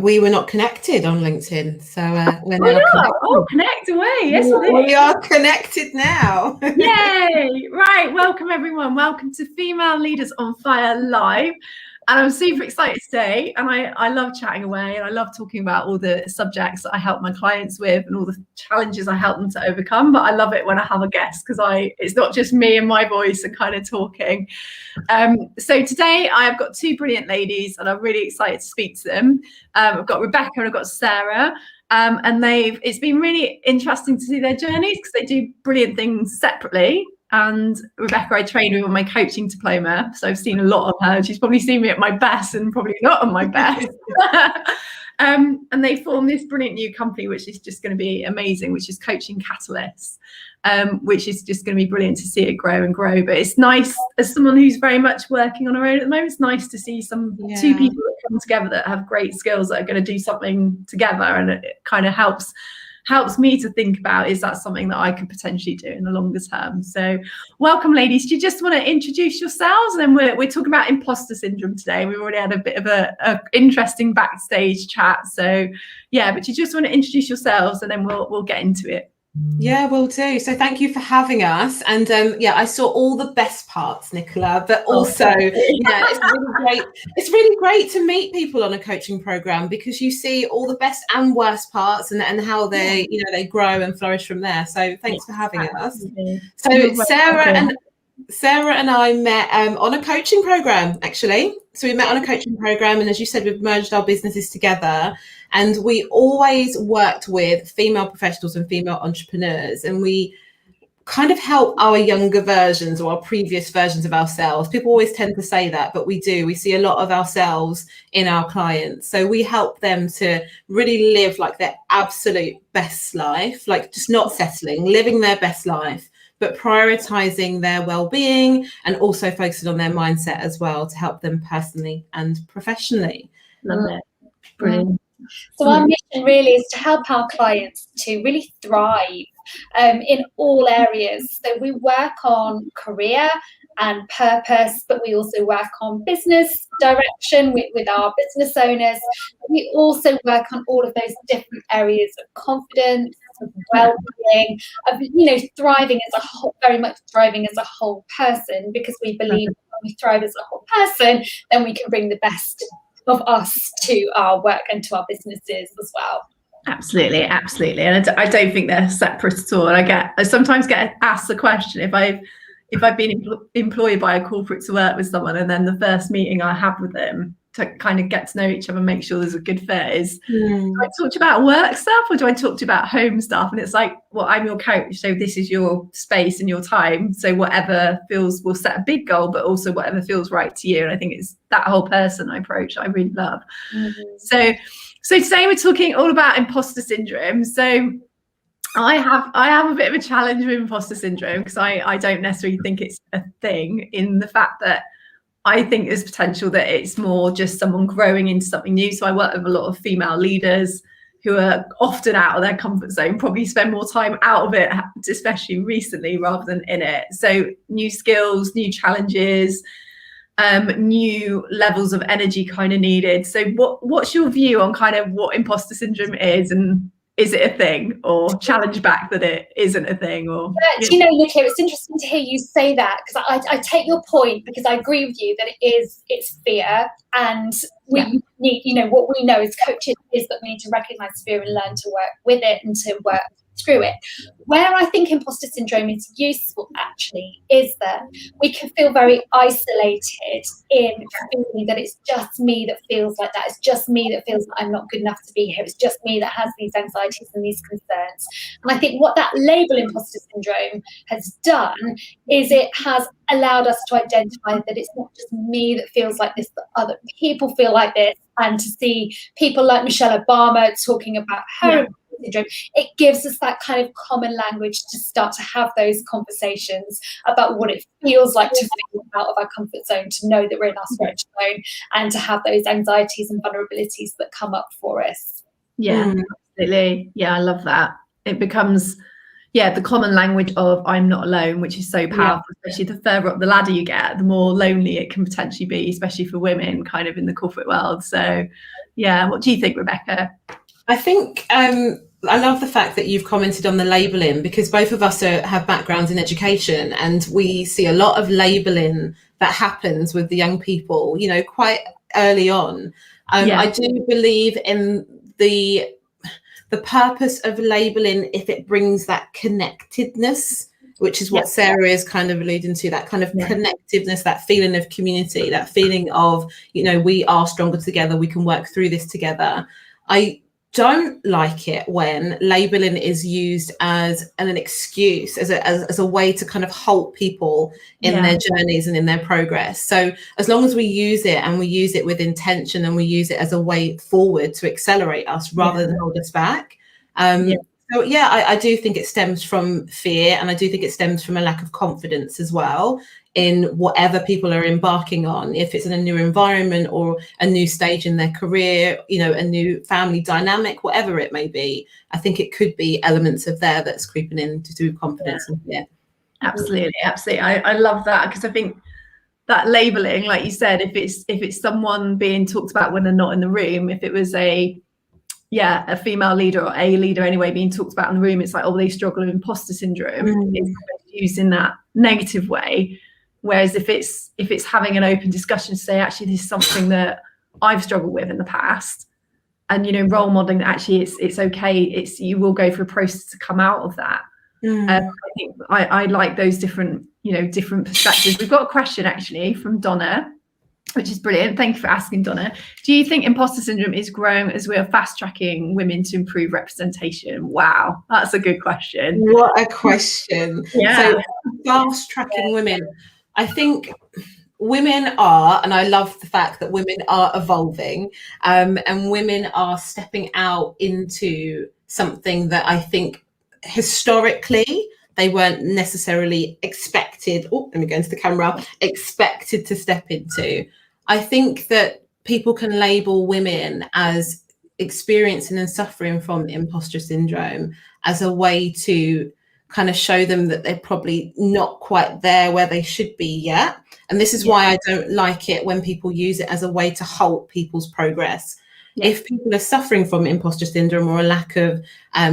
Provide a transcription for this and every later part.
We were not connected on LinkedIn, so we're now connected. Oh, connect away. Yes, we are connected now. Yay! Right, welcome everyone. Welcome to Female Leaders on Fire Live. And I'm super excited today, and I love chatting away, and I love talking about all the subjects that I help my clients with and all the challenges I help them to overcome. But I love it when I have a guest, because it's not just me and my voice and kind of talking. So today I've got two brilliant ladies, and I'm really excited to speak to them. I've got Rebecca and I've got Sarah. And it's been really interesting to see their journeys, because they do brilliant things separately. And Rebecca, I trained with on my coaching diploma, so I've seen a lot of her. She's probably seen me at my best and probably not at my best. And they formed this brilliant new company, which is just going to be amazing, which is Coaching Catalysts, which is just going to be brilliant to see it grow and grow. But it's nice, as someone who's very much working on her own at the moment, it's nice to see two people that come together that have great skills that are going to do something together, and it kind of helps me to think about, is that something that I could potentially do in the longer term? So welcome, ladies. Do you just want to introduce yourselves? And then we're talking about imposter syndrome today. We've already had a bit of a interesting backstage chat. So yeah, but you just want to introduce yourselves, and then we'll get into it. Yeah, will do. So thank you for having us. And I saw all the best parts, Nicola, but also it's really great to meet people on a coaching program, because you see all the best and worst parts, and how they they grow and flourish from there. So thanks for having us. So Sarah and I met on a coaching program, actually. So we met on a coaching program, and as you said, we've merged our businesses together, and we always worked with female professionals and female entrepreneurs, and we kind of help our younger versions or our previous versions of ourselves. People always tend to say that, but we see a lot of ourselves in our clients. So we help them to really live like their absolute best life, like just not settling, living their best life, but prioritizing their well-being and also focusing on their mindset as well, to help them personally and professionally. Love it. Brilliant. So our mission really is to help our clients to really thrive in all areas. So we work on career and purpose, but we also work on business direction with our business owners. We also work on all of those different areas of confidence, of well-being, of thriving as a whole, very much thriving as a whole person, because we believe when we thrive as a whole person, then we can bring the best of us to our work and to our businesses as well. Absolutely, and I don't think they're separate at all. And I sometimes get asked the question, if I've been employed by a corporate to work with someone, and then the first meeting I have with them to kind of get to know each other and make sure there's a good fit is, do I talk about work stuff or do I talk about home stuff? And it's like, well, I'm your coach, so this is your space and your time. So whatever feels, we'll set a big goal, but also whatever feels right to you. And I think it's that whole person approach I really love. So today we're talking all about imposter syndrome. So I have a bit of a challenge with imposter syndrome, because I don't necessarily think it's a thing, in the fact that I think there's potential that it's more just someone growing into something new. So I work with a lot of female leaders who are often out of their comfort zone, probably spend more time out of it, especially recently, rather than in it. So new skills, new challenges, new levels of energy kind of needed. So what's your view on kind of what imposter syndrome is, and is it a thing, or challenge back that it isn't a thing? Or Nicola, it's interesting to hear you say that, because I take your point, because I agree with you that it's fear, and we need, what we know as coaches is that we need to recognize fear and learn to work with it and to work through it. Where I think imposter syndrome is useful, actually, is that we can feel very isolated in feeling that it's just me that feels like that. It's just me that feels that I'm not good enough to be here. It's just me that has these anxieties and these concerns. And I think what that label imposter syndrome has done is it has allowed us to identify that it's not just me that feels like this, but other people feel like this. And to see people like Michelle Obama talking about her syndrome, it gives us that kind of common language to start to have those conversations about what it feels like to feel out of our comfort zone, to know that we're in our stretch zone, and to have those anxieties and vulnerabilities that come up for us. Yeah, absolutely. Yeah, I love that. It becomes, the common language of I'm not alone, which is so powerful, especially the further up the ladder you get, the more lonely it can potentially be, especially for women kind of in the corporate world. So what do you think, Rebecca? I think I love the fact that you've commented on the labelling, because both of us have backgrounds in education, and we see a lot of labelling that happens with the young people, you know, quite early on. I do believe in the purpose of labelling if it brings that connectedness, which is what Sarah is kind of alluding to, that kind of connectiveness, that feeling of community, that feeling of, you know, we are stronger together, we can work through this together. I don't like it when labelling is used as an excuse, as a way to kind of halt people in their journeys and in their progress. So as long as we use it, and we use it with intention, and we use it as a way forward to accelerate us rather than hold us back. So I do think it stems from fear, and I do think it stems from a lack of confidence as well in whatever people are embarking on, if it's in a new environment or a new stage in their career, you know, a new family dynamic, whatever it may be. I think it could be elements of there that's creeping in to do confidence and fear. Absolutely. I love that, because I think that labeling, like you said, if it's someone being talked about when they're not in the room, if it was a female leader, or a leader anyway, being talked about in the room, it's like, oh, they struggle with imposter syndrome. It's used in that negative way. Whereas if it's having an open discussion to say, actually, this is something that I've struggled with in the past, and, you know, role modeling that actually it's okay, you will go through a process to come out of that. I think I like those different perspectives. We've got a question actually from Donna, which is brilliant. Thank you for asking, Donna. Do you think imposter syndrome is growing as we are fast tracking women to improve representation? Wow, that's a good question. What a question. So fast tracking women. I think women are, and I love the fact that women are evolving, and women are stepping out into something that I think historically they weren't necessarily expected. Oh, let me go into the camera. Expected to step into. I think that people can label women as experiencing and suffering from imposter syndrome as a way to kind of show them that they're probably not quite there where they should be yet. And this is why I don't like it when people use it as a way to halt people's progress. If people are suffering from imposter syndrome or a lack of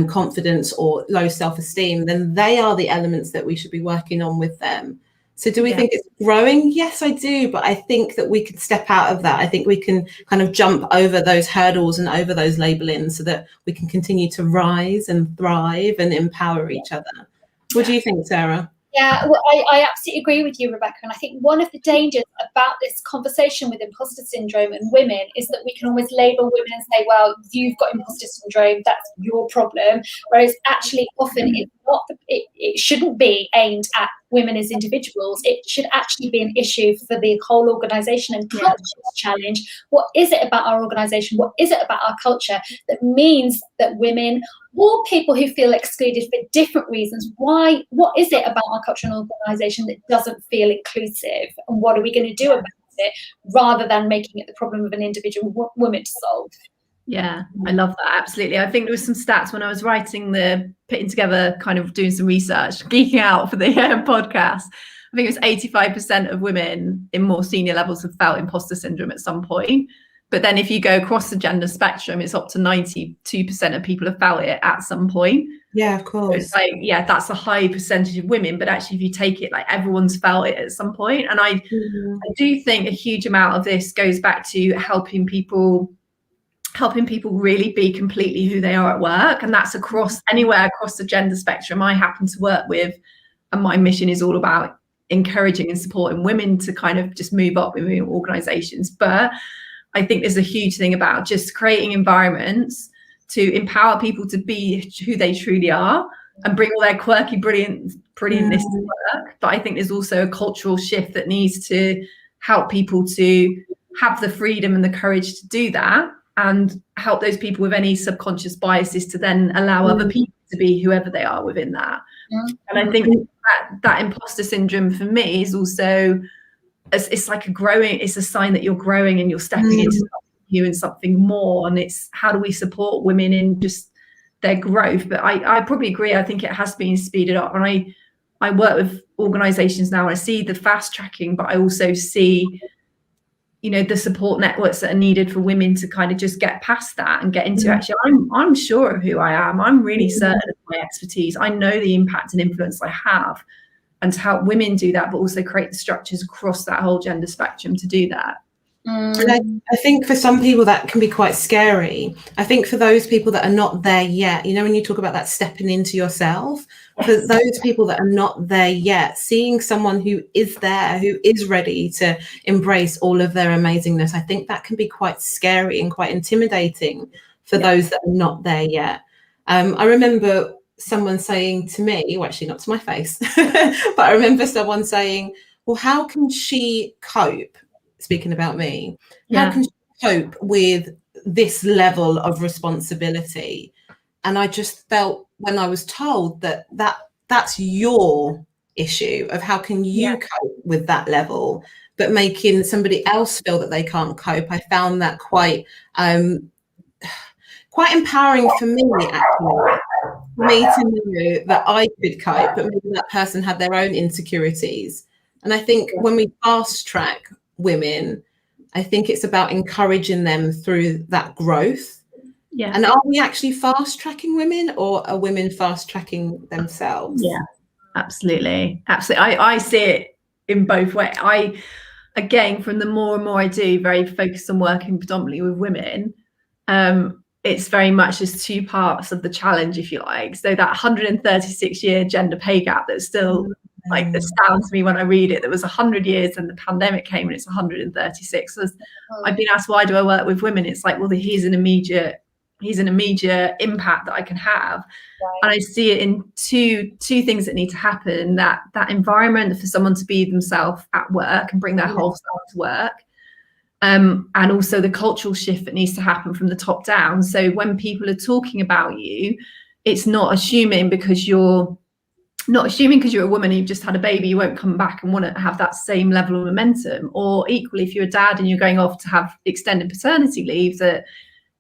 confidence or low self-esteem, then they are the elements that we should be working on with them. So do we think it's growing? Yes, I do. But I think that we can step out of that. I think we can kind of jump over those hurdles and over those labelings so that we can continue to rise and thrive and empower each other. What do you think, Sarah? Yeah, well, I absolutely agree with you, Rebecca. And I think one of the dangers about this conversation with imposter syndrome and women is that we can almost label women and say, well, you've got imposter syndrome, that's your problem. Whereas actually often it's not, it shouldn't be aimed at women as individuals. It should actually be an issue for the whole organisation and culture challenge. What is it about our organisation? What is it about our culture that means that women or people who feel excluded for different reasons, what is it about our culture and organisation that doesn't feel inclusive? And what are we going to do about it, rather than making it the problem of an individual woman to solve? Yeah, I love that. Absolutely. I think there was some stats when I was putting together, kind of doing some research, geeking out for the podcast. I think it was 85% of women in more senior levels have felt imposter syndrome at some point. But then if you go across the gender spectrum, it's up to 92% of people have felt it at some point. Yeah, of course. So it's like, that's a high percentage of women. But actually, if you take it, like, everyone's felt it at some point. And I do think a huge amount of this goes back to helping people really be completely who they are at work. And that's anywhere across the gender spectrum I happen to work with. And my mission is all about encouraging and supporting women to kind of just move up in organizations. But I think there's a huge thing about just creating environments to empower people to be who they truly are and bring all their quirky brilliantness to work. But I think there's also a cultural shift that needs to help people to have the freedom and the courage to do that, and help those people with any subconscious biases to then allow other people to be whoever they are within that. And I think that imposter syndrome for me is also, it's like it's a sign that you're growing and you're stepping into something new and something more. And it's, how do we support women in just their growth. But I probably agree. I think it has been speeded up. And I work with organizations now, and I see the fast tracking, but I also see, you know, the support networks that are needed for women to kind of just get past that and get into actually, I'm sure of who I am. I'm really certain of my expertise. I know the impact and influence I have, and to help women do that, but also create the structures across that whole gender spectrum to do that. And I think for some people that can be quite scary. I think for those people that are not there yet, you know, when you talk about that stepping into yourself, for those people that are not there yet, seeing someone who is there, who is ready to embrace all of their amazingness, I think that can be quite scary and quite intimidating for those that are not there yet. I remember someone saying to me, well, actually not to my face, but I remember someone saying, well, how can she cope? Speaking about me, how can she cope with this level of responsibility? And I just felt, when I was told that's your issue of how can you cope with that level, but making somebody else feel that they can't cope, I found that quite empowering for me, actually, for me to know that I could cope, but maybe that person had their own insecurities. And I think when we fast track women, I think it's about encouraging them through that growth. Yeah. And are we actually fast tracking women, or are women fast tracking themselves? Yeah, absolutely. I see it in both ways. Again, from the more and more I do, very focused on working predominantly with women, it's very much as two parts of the challenge, if you like. So that 136-year gender pay gap that's still like astounds me when I read it. There was 100 years and the pandemic came and it's 136. So I've been asked, why do I work with women? It's like, well, here's an immediate impact that I can have. Right. And I see it in two things that need to happen: that environment for someone to be themselves at work and bring their whole self to work. And also the cultural shift that needs to happen from the top down. So when people are talking about you, it's not assuming because you're a woman and you've just had a baby, you won't come back and want to have that same level of momentum. Or equally, if you're a dad and you're going off to have extended paternity leave, that,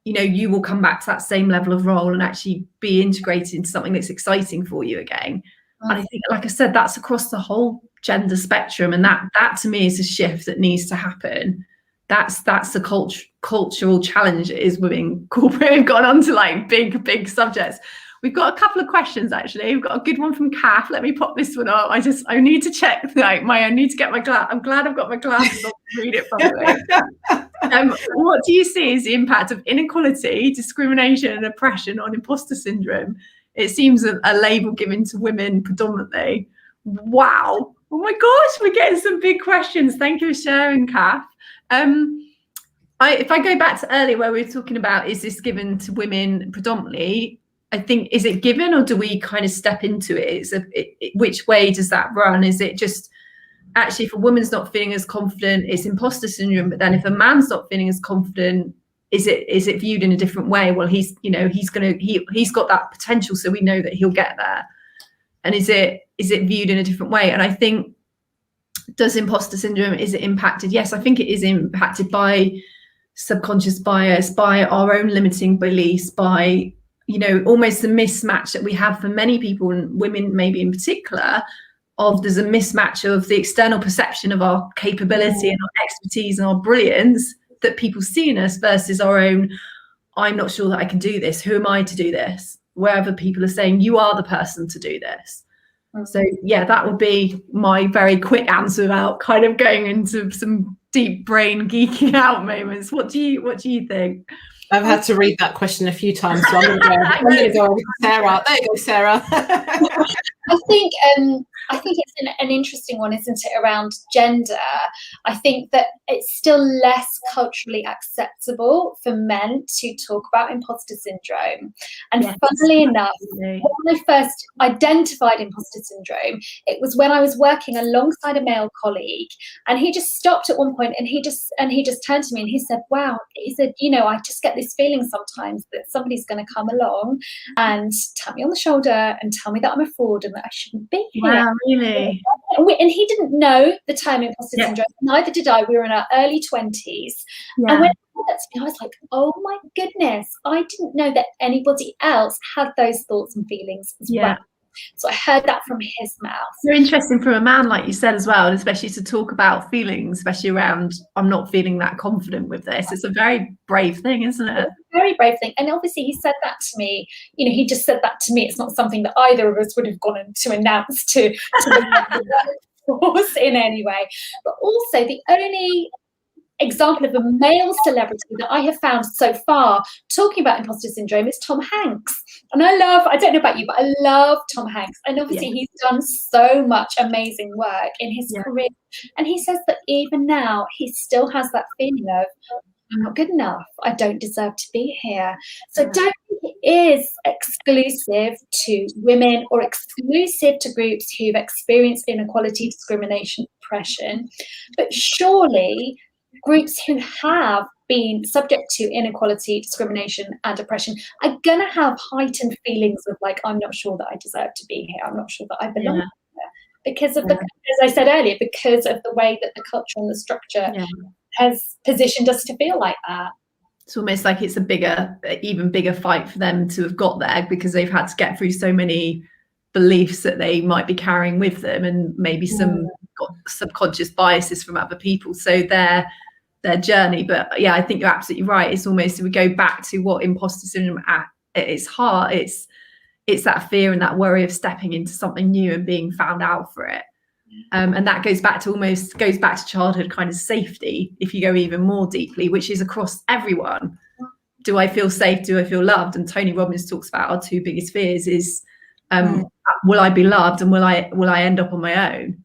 you know, you will come back to that same level of role and actually be integrated into something that's exciting for you again. And I think, like I said, that's across the whole gender spectrum. And that to me is a shift that needs to happen. That's the cultural challenge that is within corporate. We've gone on to like big subjects. We've got a couple of questions, actually. We've got a good one from Kath. Let me pop this one up. I need to check, I need to get my glass. I'm glad I've got my glasses on to read it properly. What do you see as the impact of inequality, discrimination and oppression on imposter syndrome? It seems a label given to women predominantly. Wow. Oh my gosh, we're getting some big questions. Thank you for sharing, Kath. If I go back to earlier where we were talking about, is this given to women predominantly? I think, is it given, or do we kind of step into it? Which way does that run? Is it just actually, if a woman's not feeling as confident, it's imposter syndrome? But then if a man's not feeling as confident, is it viewed in a different way? Well, he's got that potential, so we know that he'll get there. And is it viewed in a different way? And I think, does imposter syndrome, is it impacted? Yes, I think it is impacted by subconscious bias, by our own limiting beliefs, by, you know, almost the mismatch that we have for many people, and women maybe in particular, of there's a mismatch of the external perception of our capability and our expertise and our brilliance that people see in us versus our own, I'm not sure that I can do this. Who am I to do this? Wherever people are saying, you are the person to do this. So yeah, that would be my very quick answer without kind of going into some deep brain geeking out moments. What do you think? I've had to read that question a few times, so I'm going to go over to Sarah. There you go, Sarah. I think it's an interesting one, isn't it, around gender? I think that it's still less culturally acceptable for men to talk about imposter syndrome. And funnily enough, when I first identified imposter syndrome, it was when I was working alongside a male colleague, and he just stopped at one point and he just turned to me and he said, wow, he said, you know, I just get this feeling sometimes that somebody's going to come along and tap me on the shoulder and tell me that I'm a fraud and that I shouldn't be here. Wow, really? And he didn't know the term imposter syndrome. Neither did I. We were in our early 20s. And when that to me, I was like, oh my goodness, I didn't know that anybody else had those thoughts and feelings as well. So I heard that from his mouth. So interesting from a man, like you said as well, and especially to talk about feelings, especially around, I'm not feeling that confident with this. It's a very brave thing, isn't it? It's a very brave thing. And obviously he said that to me, you know, he just said that to me. It's not something that either of us would have gone to announce to the workforce in any way. But also the only example of a male celebrity that I have found so far talking about imposter syndrome is Tom Hanks. And I don't know about you, but I love Tom Hanks. And obviously he's done so much amazing work in his career. And he says that even now, he still has that feeling of, I'm not good enough. I don't deserve to be here. So don't think it is exclusive to women or exclusive to groups who've experienced inequality, discrimination, oppression. But surely groups who have been subject to inequality, discrimination and oppression are going to have heightened feelings of like, I'm not sure that I deserve to be here. I'm not sure that I belong here. Because of the, as I said earlier, because of the way that the culture and the structure has positioned us to feel like that. It's almost like it's even bigger fight for them to have got there, because they've had to get through so many beliefs that they might be carrying with them, and maybe some subconscious biases from other people. So their journey. But yeah, I think you're absolutely right. It's almost, if we go back to what imposter syndrome at its heart, it's that fear and that worry of stepping into something new and being found out for it. And that goes back to childhood kind of safety, if you go even more deeply, which is across everyone. Do I feel safe? Do I feel loved? And Tony Robbins talks about our two biggest fears is, will I be loved, and will I end up on my own?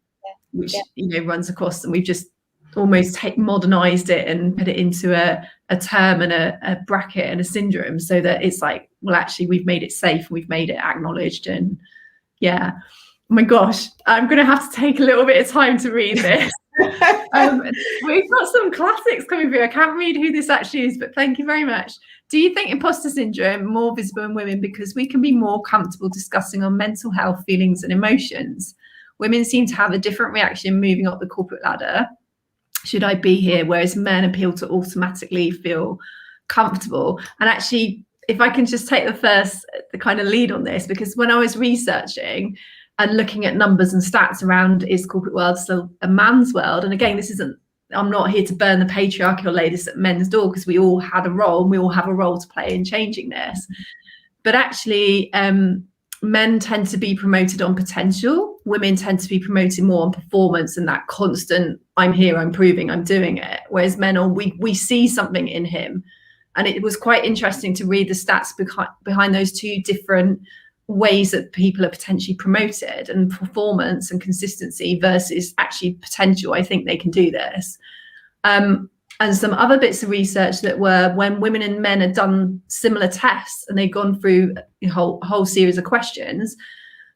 Which runs across, and we've just almost modernized it and put it into a term and a bracket and a syndrome, so that it's like, well, actually we've made it safe, we've made it acknowledged. And oh my gosh, I'm gonna have to take a little bit of time to read this. We've got some classics coming through. I can't read who this actually is, but thank you very much. Do you think imposter syndrome more visible in women because we can be more comfortable discussing our mental health, feelings and emotions? Women seem to have a different reaction moving up the corporate ladder. Should I be here? Whereas men appeal to automatically feel comfortable. And actually, if I can just take the kind of lead on this, because when I was researching and looking at numbers and stats around, is corporate world still a man's world? And again, I'm not here to burn the patriarchy or lay this at men's door, because we all had a role and we all have a role to play in changing this. But actually, men tend to be promoted on potential. Women tend to be promoted more on performance and that constant, I'm here, I'm proving, I'm doing it. Whereas men we see something in him. And it was quite interesting to read the stats behind those two different ways that people are potentially promoted, and performance and consistency versus actually potential. I think they can do this. And some other bits of research that were, when women and men had done similar tests and they'd gone through a whole series of questions,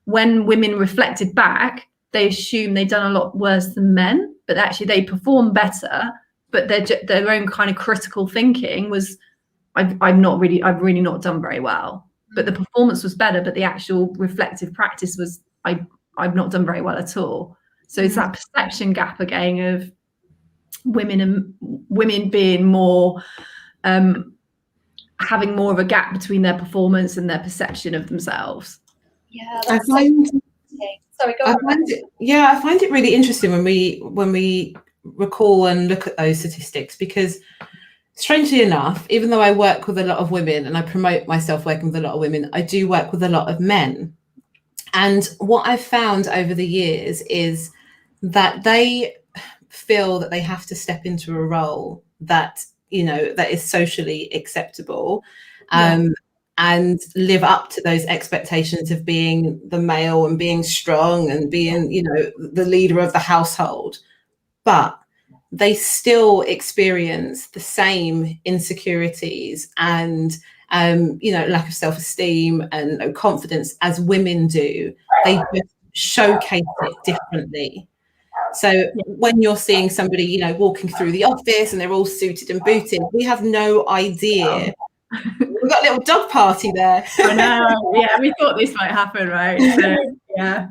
when women reflected back, they assumed they'd done a lot worse than men, but actually they performed better. But their own kind of critical thinking was, I've really not done very well. But the performance was better, but the actual reflective practice was, I've not done very well at all. So it's that perception gap again of women being more, having more of a gap between their performance and their perception of themselves. Yeah, I find it really interesting when we recall and look at those statistics, because strangely enough, even though I work with a lot of women and I promote myself working with a lot of women, I do work with a lot of men. And what I've found over the years is that they feel that they have to step into a role that, that is socially acceptable, and live up to those expectations of being the male and being strong and being, the leader of the household. But they still experience the same insecurities and, lack of self-esteem and no confidence as women do. They just showcase it differently. So when you're seeing somebody, walking through the office and they're all suited and booted, we have no idea. We've got a little dog party there. I know. Yeah, we thought this might happen, right? So, yeah.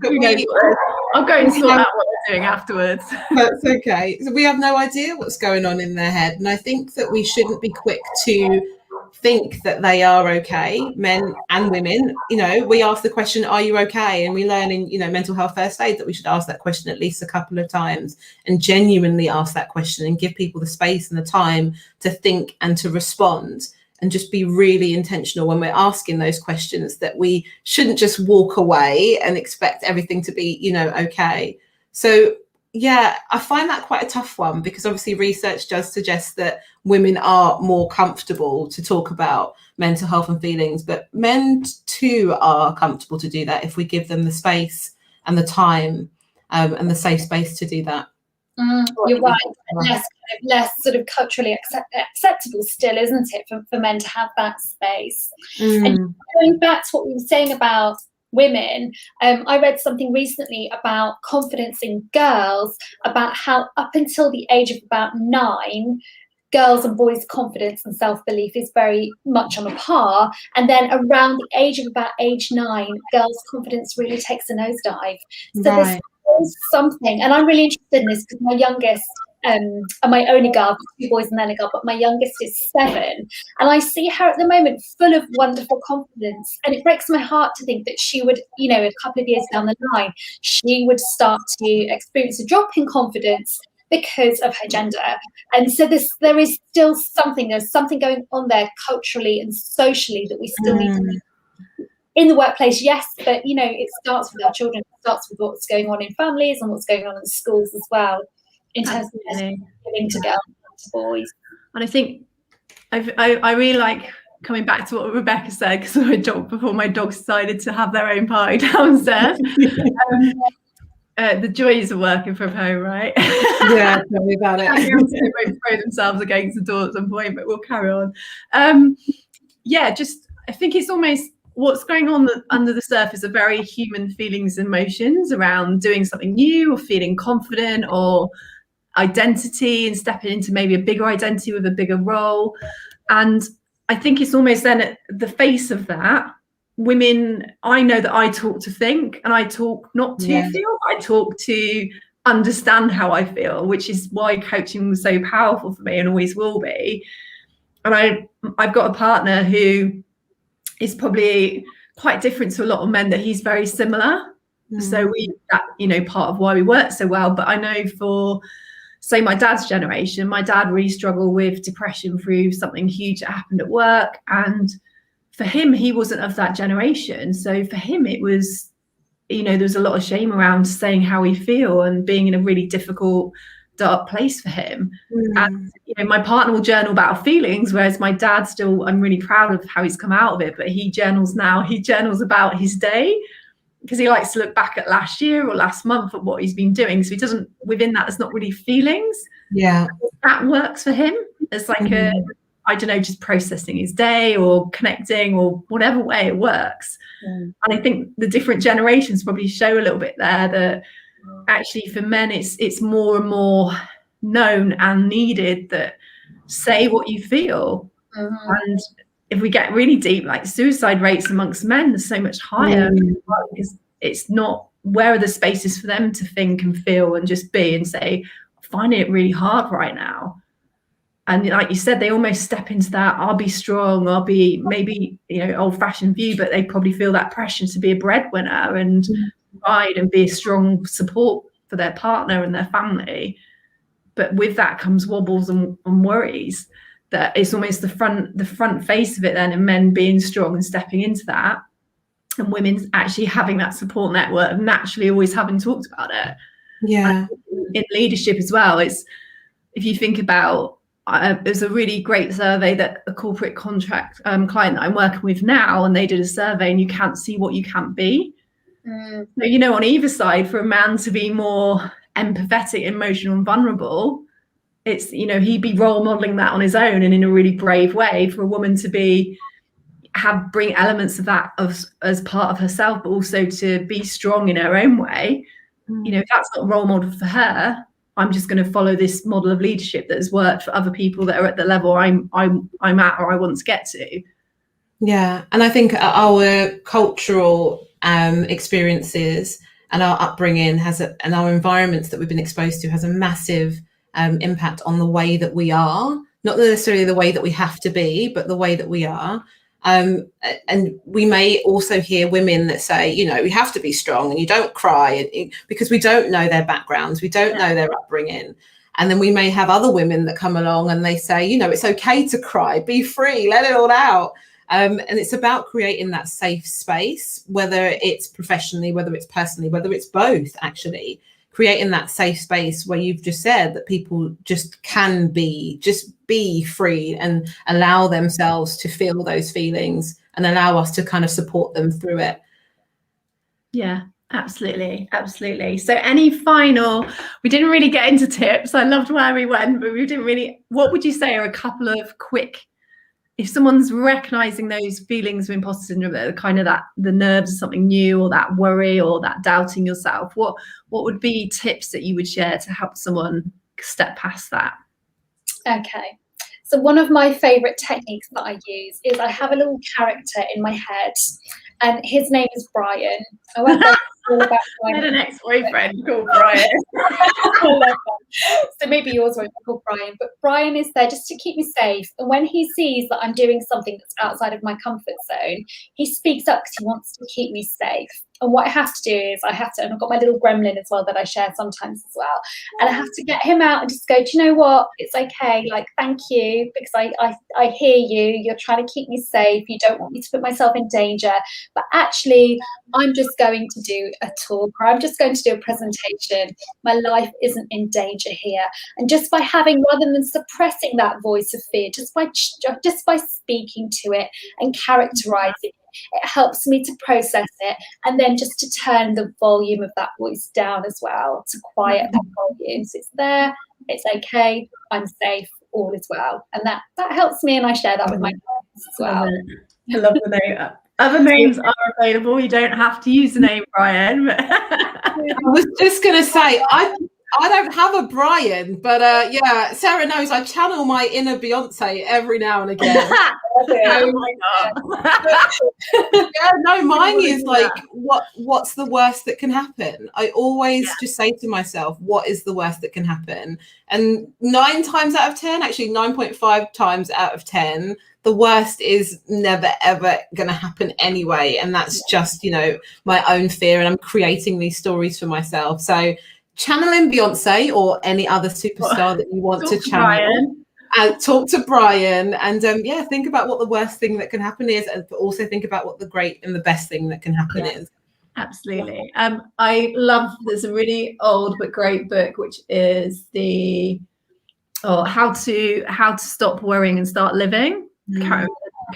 I'll go and sort out what doing afterwards. That's okay. So we have no idea what's going on in their head. And I think that we shouldn't be quick to think that they are okay, men and women. You know, we ask the question, are you okay? And we learn in, you know, mental health first aid that we should ask that question at least a couple of times and genuinely ask that question and give people the space and the time to think and to respond, and just be really intentional when we're asking those questions, that we shouldn't just walk away and expect everything to be, you know, okay. So yeah, I find that quite a tough one, because obviously research does suggest that women are more comfortable to talk about mental health and feelings, but men too are comfortable to do that if we give them the space and the time and the safe space to do that. You're right. Less sort of culturally acceptable still, isn't it, for men to have that space? And going back to what we were saying about women, I read something recently about confidence in girls, about how up until the age of about 9, girls and boys' confidence and self-belief is very much on a par, and then around the age of about age 9, girls' confidence really takes a nosedive. So there's something, and I'm really interested in this because my youngest and my only girl, 2 boys and then a girl, but my youngest is 7, and I see her at the moment full of wonderful confidence, and it breaks my heart to think that she would, you know, a couple of years down the line, she would start to experience a drop in confidence because of her gender. And so there is still something, there's something going on there culturally and socially that we still need to in the workplace, yes, but, you know, it starts with our children, it starts with what's going on in families and what's going on in schools as well, in terms of giving to girls and to boys. And I think I really like coming back to what Rebecca said, because I jogged before my dogs decided to have their own party downstairs. The joys of working from home, right? Yeah, tell me about it. They won't throw themselves against the door at some point, but we'll carry on. I think it's almost what's going on under the surface are very human feelings and emotions around doing something new or feeling confident or identity and stepping into maybe a bigger identity with a bigger role. And I think it's almost then at the face of that, women, I know that I talk to think, and I talk not to feel, I talk to understand how I feel, which is why coaching was so powerful for me and always will be. And I've got a partner who is probably quite different to a lot of men, that he's very similar. So part of why we work so well. But I know for, say, my dad's generation, my dad really struggled with depression through something huge that happened at work. And for him, he wasn't of that generation. So for him, it was, there was a lot of shame around saying how we feel and being in a really difficult, dark place for him. And my partner will journal about feelings, whereas my dad still, I'm really proud of how he's come out of it, but he journals now. He journals about his day because he likes to look back at last year or last month at what he's been doing. So he doesn't, within that, there's not really feelings. Yeah, that works for him. It's like just processing his day or connecting or whatever way it works. And I think the different generations probably show a little bit there that actually for men it's more and more known and needed that say what you feel. And if we get really deep, like suicide rates amongst men are so much higher because it's not, where are the spaces for them to think and feel and just be and say, I'm finding it really hard right now. And like you said, they almost step into that, I'll be strong, I'll be maybe, old-fashioned view, but they probably feel that pressure to be a breadwinner and provide and be a strong support for their partner and their family. But with that comes wobbles and worries, that it's almost the front face of it then, and men being strong and stepping into that, and women actually having that support network, naturally always having talked about it. Yeah. And in leadership as well, it's, if you think about, there's a really great survey that a corporate contract client that I'm working with now, and they did a survey, and you can't see what you can't be. So, on either side, for a man to be more empathetic, emotional and vulnerable, it's, he'd be role modeling that on his own and in a really brave way. For a woman to bring elements of that as part of herself, but also to be strong in her own way, if that's not a role model for her, I'm just going to follow this model of leadership that has worked for other people that are at the level I'm at or I want to get to. Yeah, and I think our cultural experiences and our upbringing and our environments that we've been exposed to has a massive impact on the way that we are, not necessarily the way that we have to be, but the way that we are. And we may also hear women that say, you know, we have to be strong and you don't cry, because we don't know their backgrounds, we don't know their upbringing. And then we may have other women that come along and they say, you know, it's okay to cry, be free, let it all out. And it's about creating that safe space, whether it's professionally, whether it's personally, whether it's both, actually. Creating that safe space where you've just said that people just can be free and allow themselves to feel those feelings and allow us to kind of support them through it. Yeah, absolutely. Absolutely. So we didn't really get into tips. I loved where we went, but we didn't really, what would you say are a couple of quick, if someone's recognizing those feelings of imposter syndrome, that are kind of the nerves of something new, or that worry, or that doubting yourself, what would be tips that you would share to help someone step past that? Okay. So one of my favorite techniques that I use is I have a little character in my head, and his name is Brian. I won't go all about Brian. I had an ex-boyfriend called Brian. So maybe yours won't be called Brian, but Brian is there just to keep me safe. And when he sees that I'm doing something that's outside of my comfort zone, he speaks up because he wants to keep me safe. And what I have to do is and I've got my little gremlin as well that I share sometimes as well. And I have to get him out and just go, do you know what? It's okay. Like, thank you, because I hear you. You're trying to keep me safe. You don't want me to put myself in danger. But actually, I'm just going to do a talk, or I'm just going to do a presentation. My life isn't in danger here. And just by having, rather than suppressing that voice of fear, just by speaking to it and characterizing it, it helps me to process it, and then just to turn the volume of that voice down as well, to quiet that volume. So it's there, it's okay, I'm safe, all is well. And that helps me, and I share that with my clients as well. I love the name. Other names are available. You don't have to use the name Brian. I was just going to say, I don't have a Brian, but yeah, Sarah knows I channel my inner Beyonce every now and again. Oh my God. Yeah, no, mine is like, what's the worst that can happen? I always just say to myself, what is the worst that can happen? And 9 times out of 10, actually 9.5 times out of 10, the worst is never, ever going to happen anyway. And that's just, you know, my own fear, and I'm creating these stories for myself. So channeling Beyonce or any other superstar that you want to channel, and talk to Brian, and think about what the worst thing that can happen is, and also think about what the great and the best thing that can happen is. Absolutely. I love, there's a really old but great book, which is how to stop worrying and start living. Can't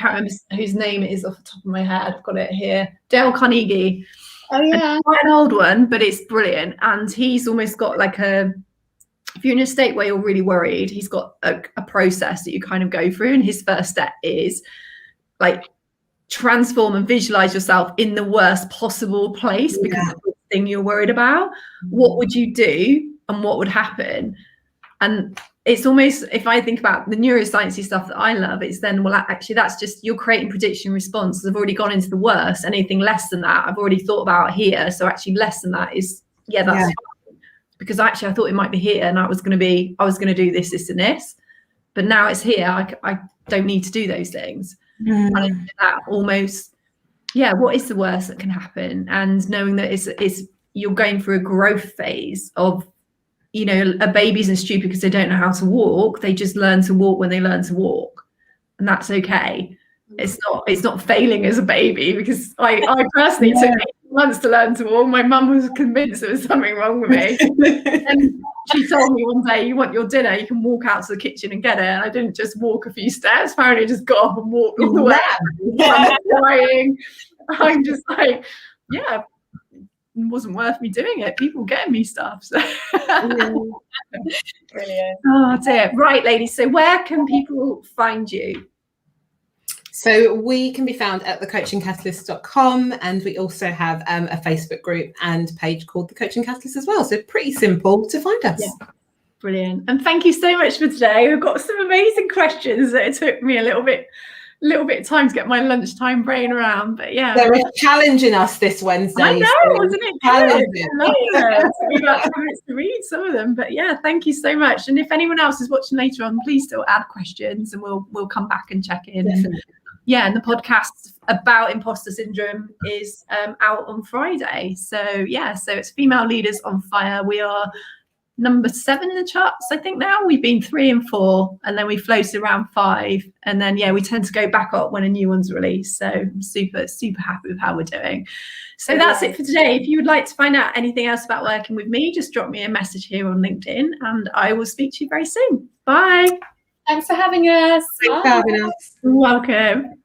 remember whose name it is off the top of my head. I've got it here. Dale Carnegie. Oh yeah, it's quite an old one, but it's brilliant. And he's almost got like if you're in a state where you're really worried, he's got a process that you kind of go through. And his first step is like transform and visualize yourself in the worst possible place because of the thing you're worried about. What would you do and what would happen? And it's almost, if I think about the neuroscience stuff that I love, it's then, well, actually, that's just you're creating prediction responses. I've already gone into the worst. Anything less than that, I've already thought about here. So actually, less than that is, that's fine. Because actually, I thought it might be here, and I was going to do this, this, and this. But now it's here. I don't need to do those things. And that almost, what is the worst that can happen? And knowing that it's you're going through a growth phase of, you know, a baby isn't stupid because they don't know how to walk. They just learn to walk when they learn to walk, and that's okay. It's not failing as a baby, because I personally took 8 months to learn to walk. My mum was convinced there was something wrong with me, and she told me one day, "You want your dinner? You can walk out to the kitchen and get it." And I didn't just walk a few steps. Apparently, I just got up and walked all the way. I'm crying. I'm just like, it wasn't worth me doing it. People getting me stuff. So. Brilliant. Oh dear. Right, ladies. So where can people find you? So we can be found at thecoachingcatalyst.com, and we also have a Facebook group and page called The Coaching Catalyst as well. So pretty simple to find us. Yeah. Brilliant. And thank you so much for today. We've got some amazing questions that it took me a little bit little bit of time to get my lunchtime brain around, but yeah. They were challenging us this Wednesday. I know, wasn't it good? I love it. It took me about 10 minutes to read some of them, but yeah, thank you so much. And if anyone else is watching later on, please still add questions and we'll come back and check in. And yeah, and the podcast about imposter syndrome is out on Friday. So yeah, so it's Female Leaders on Fire. We are number 7 in the charts, I think now. We've been 3 and 4, and then we floated around 5, and then yeah, we tend to go back up when a new one's released. So I'm super happy with how we're doing. So that's it for today. If you would like to find out anything else about working with me, just drop me a message here on LinkedIn, and I will speak to you very soon. Bye. Thanks for having us. Thanks for having us. Welcome.